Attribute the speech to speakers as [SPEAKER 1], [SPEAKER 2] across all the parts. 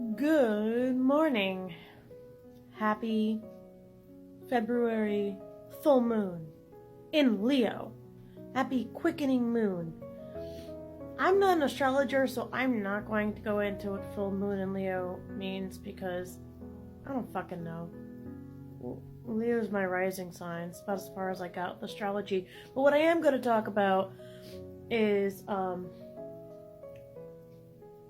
[SPEAKER 1] Good morning. Happy February full moon in Leo. Happy quickening moon. I'm not an astrologer, so I'm not going to go into what full moon in Leo means because I don't fucking know. Leo's my rising sign. It's about as far as I got with astrology. But what I am going to talk about is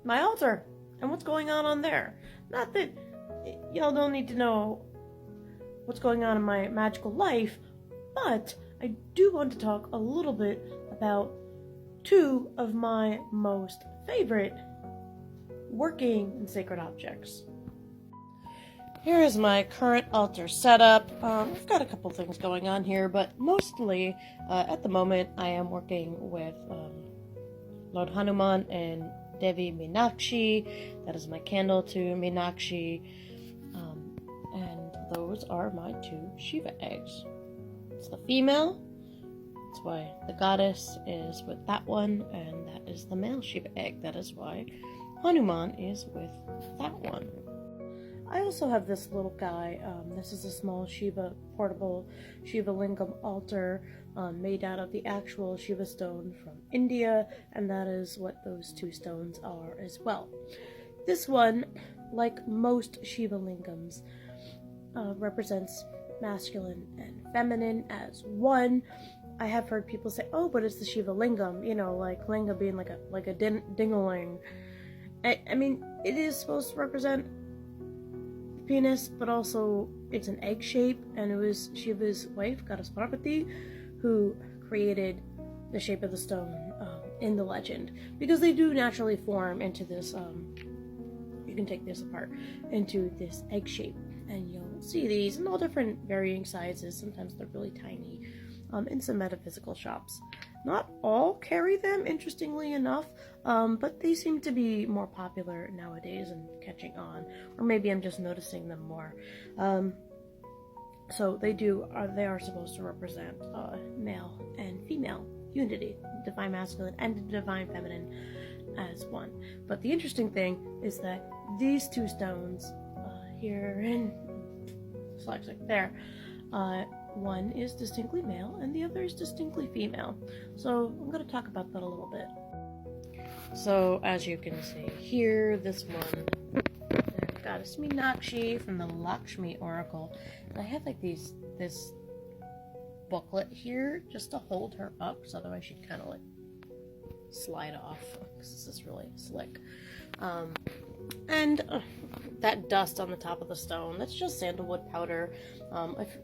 [SPEAKER 1] my altar and what's going on there. Not that y'all don't need to know what's going on in my magical life, but I do want to talk a little bit about two of my most favorite working and sacred objects. Here is my current altar setup. I've got a couple things going on here, but mostly, at the moment, I am working with Lord Hanuman and Devi Meenakshi. That is my candle to Meenakshi. And those are my two Shiva eggs. It's the female. That's why the goddess is with that one, and that is the male Shiva egg. That is why Hanuman is with that one. I also have this little guy. This is a small portable Shiva Lingam altar made out of the actual Shiva stone from India, and that is what those two stones are as well. This one, like most Shiva Lingams, represents masculine and feminine as one. I have heard people say, "Oh, but it's the Shiva Lingam," like linga being like a dingaling. I mean, it is supposed to represent penis, but also it's an egg shape, and it was Shiva's wife, goddess Parvati, who created the shape of the stone in the legend, because they do naturally form into this, you can take this apart, into this egg shape, and you'll see these in all different varying sizes. Sometimes they're really tiny in some metaphysical shops. Not all carry them, interestingly enough, but they seem to be more popular nowadays and catching on, or maybe I'm just noticing them more. So they are supposed to represent male and female unity, divine masculine and divine feminine as one. But the interesting thing is that these two stones here and like there, one is distinctly male and the other is distinctly female. So I'm going to talk about that a little bit. So as you can see here, this one, goddess Meenakshi from the Lakshmi Oracle. And I have like this booklet here just to hold her up, because otherwise she'd kind of like slide off, because this is really slick. And that dust on the top of the stone, that's just sandalwood powder. If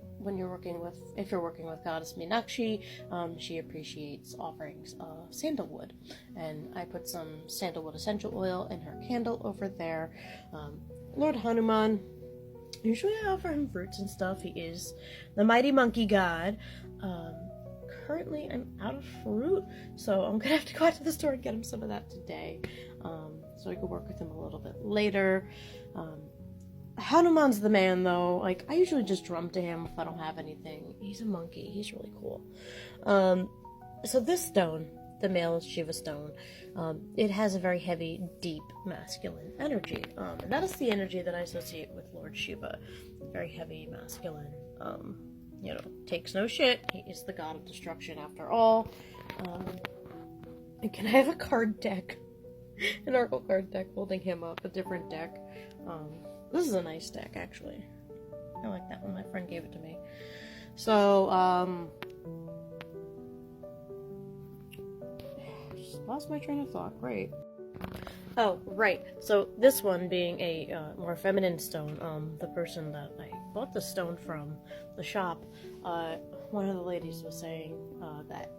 [SPEAKER 1] you're working with goddess Meenakshi, she appreciates offerings of sandalwood, and I put some sandalwood essential oil in her candle over there. Lord Hanuman, usually I offer him fruits and stuff. He is the mighty monkey god. Currently I'm out of fruit, so I'm gonna have to go out to the store and get him some of that today, so I can work with him a little bit later. Hanuman's the man, though. Like, I usually just drum to him if I don't have anything. He's a monkey. He's really cool. So this stone, the male Shiva stone, it has a very heavy, deep, masculine energy. And that is the energy that I associate with Lord Shiva. Very heavy, masculine, takes no shit. He is the god of destruction after all. And can I have a card deck? An oracle card deck holding him up, a different deck. This is a nice deck, actually. I like that one. My friend gave it to me. So, just lost my train of thought. Great. Oh, right. So this one being a more feminine stone, the person that I bought the stone from, the shop, one of the ladies was saying that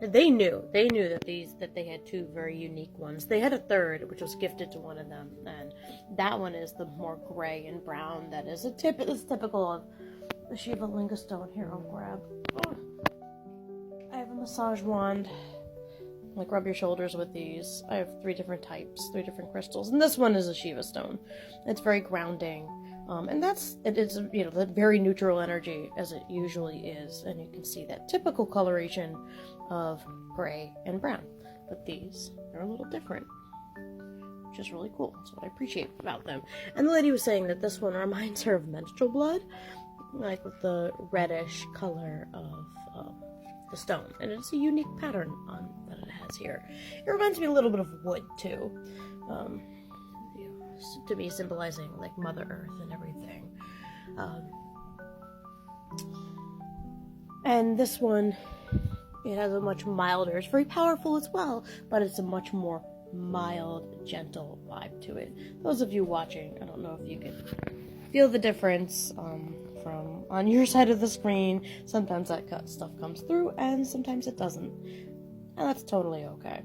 [SPEAKER 1] they knew that they had two very unique ones. They had a third, which was gifted to one of them, and that one is the more gray and brown. That is typical of the Shiva Linga stone. Here, I'll grab. Oh. I have a massage wand. Like, rub your shoulders with these. I have 3 different types, 3 different crystals, and this one is a Shiva stone. It's very grounding. And it's the very neutral energy, as it usually is, and you can see that typical coloration of gray and brown. But these are a little different. which is really cool. That's what I appreciate about them. And the lady was saying that this one reminds her of menstrual blood, like with the reddish color of the stone, and it's a unique pattern that it has here. It reminds me a little bit of wood too, to me symbolizing like Mother Earth and everything. And this one, it has a much milder, it's very powerful as well, but it's a much more mild, gentle vibe to it. Those of you watching, I don't know if you can feel the difference from on your side of the screen. Sometimes that stuff comes through, and sometimes it doesn't. And that's totally okay.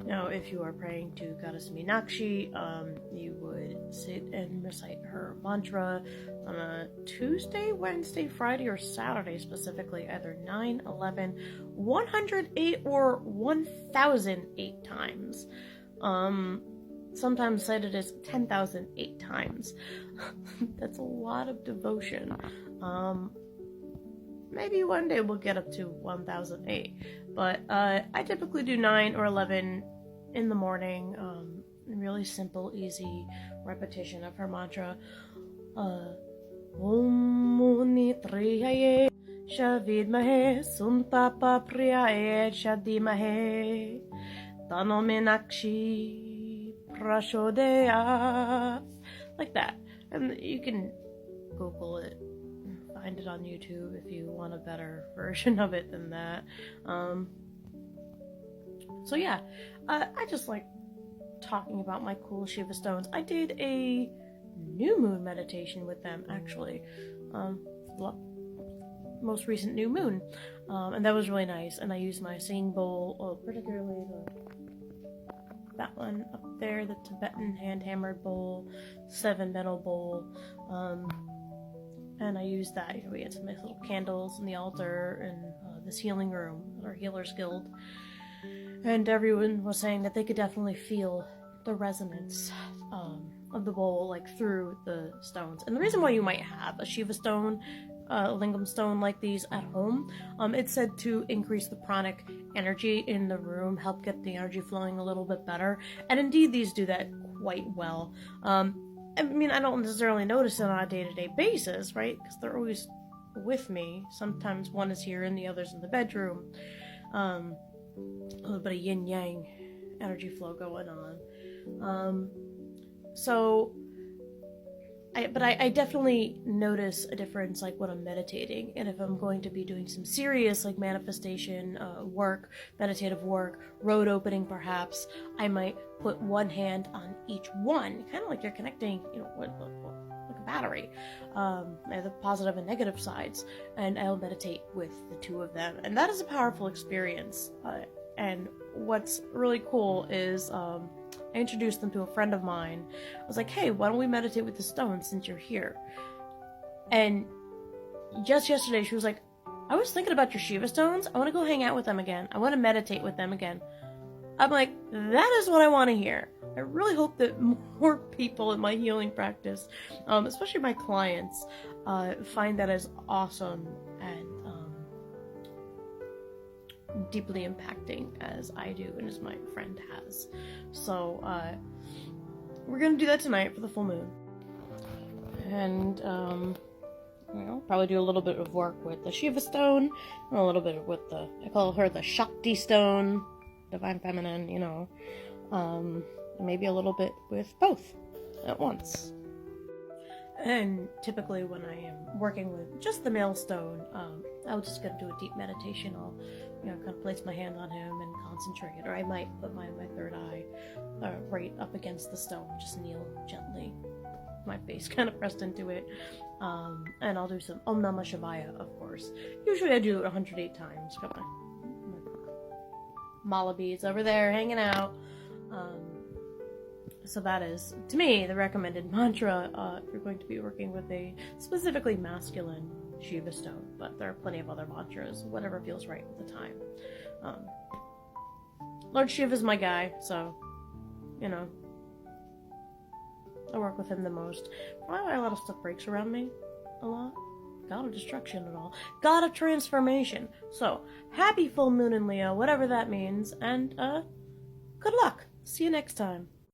[SPEAKER 1] Now, if you are praying to Goddess Meenakshi, you would sit and recite her mantra on a Tuesday, Wednesday, Friday, or Saturday specifically, either 9, 11, 108, or 1008 times. Sometimes cited as 10,008 times. That's a lot of devotion. Maybe one day we'll get up to 1008. But I typically do 9 or 11 in the morning. Really simple, easy repetition of her mantra. Om Muni Triyaye Shavidmahe Suntapa Priyaye Shadimahe Tano Meenakshi Prashodaya. Like that. And you can Google it, find it on YouTube if you want a better version of it than that. So yeah, I just like talking about my cool Shiva stones. I did a new moon meditation with them, actually. Most recent new moon. And that was really nice. And I used my singing bowl, particularly that one up there, the Tibetan hand-hammered bowl, 7-metal bowl. And I used that. We had some nice little candles in the altar and this healing room, our Healers Guild. And everyone was saying that they could definitely feel the resonance of the bowl, like through the stones. And the reason why you might have a Shiva stone, a Lingam stone like these at home, it's said to increase the pranic energy in the room, help get the energy flowing a little bit better. And indeed, these do that quite well. I mean, I don't necessarily notice it on a day-to-day basis, right? Because they're always with me. Sometimes one is here and the other's in the bedroom. A little bit of yin-yang energy flow going on. But I definitely notice a difference, like when I'm meditating, and if I'm going to be doing some serious, like manifestation work, meditative work, road opening perhaps, I might put one hand on each one, kind of like you're connecting, like a battery. I have the positive and negative sides, and I'll meditate with the two of them, and that is a powerful experience. And what's really cool is I introduced them to a friend of mine. I was like, hey, why don't we meditate with the stones since you're here? And just yesterday she was like, I was thinking about your Shiva stones. I want to go hang out with them again. I want to meditate with them again. I'm like, that is what I want to hear. I really hope that more people in my healing practice, especially my clients, find that as awesome and deeply impacting as I do and as my friend has. So we're gonna do that tonight for the full moon, and probably do a little bit of work with the Shiva stone and a little bit with I call her the Shakti stone, divine feminine, maybe a little bit with both at once. And typically when I am working with just the male stone, I'll just go do a deep meditation. I'll kind of place my hand on him and concentrate, or I might put my third eye right up against the stone, just kneel gently, my face kind of pressed into it, and I'll do some Om Namah Shivaya, of course. Usually I do it 108 times. Got my mala beads over there hanging out. So that is, to me, the recommended mantra if you're going to be working with a specifically masculine Shiva stone, but there are plenty of other mantras, whatever feels right at the time. Lord Shiva's my guy, so, I work with him the most. Probably why a lot of stuff breaks around me a lot. God of destruction and all. God of transformation. So, happy full moon in Leo, whatever that means, and good luck. See you next time.